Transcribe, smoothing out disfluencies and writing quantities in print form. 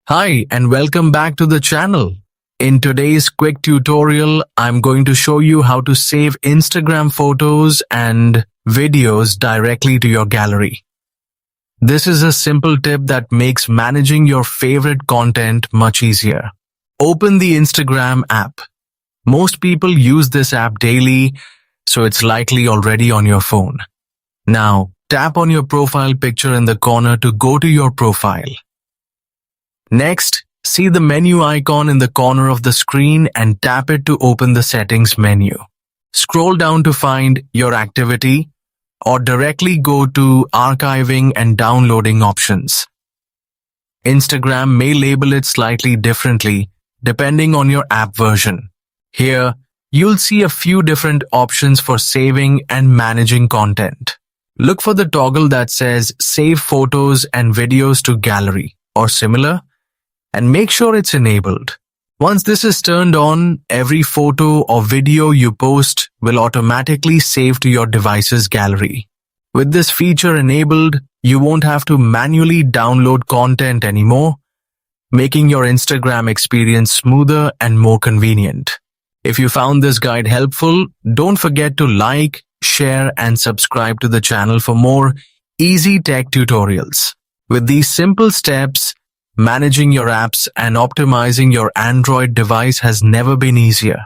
Hi and welcome back to the channel. In today's quick tutorial, I'm going to show you how to save Instagram photos and videos directly to your gallery. This is a simple tip that makes managing your favorite content much easier. Open the Instagram app. Most people use this app daily, so it's likely already on your phone. Now, tap on your profile picture in the corner to go to your profile. Next, see the menu icon in the corner of the screen and tap it to open the settings menu. Scroll down to find your activity or directly go to archiving and downloading options. Instagram may label it slightly differently depending on your app version. Here, you'll see a few different options for saving and managing content. Look for the toggle that says Save Photos and Videos to Gallery or similar, and make sure it's enabled. Once this is turned on, every photo or video you post will automatically save to your device's gallery. With this feature enabled, you won't have to manually download content anymore, making your Instagram experience smoother and more convenient. If you found this guide helpful, don't forget to like, share, and subscribe to the channel for more easy tech tutorials. With these simple steps, managing your apps and optimizing your Android device has never been easier.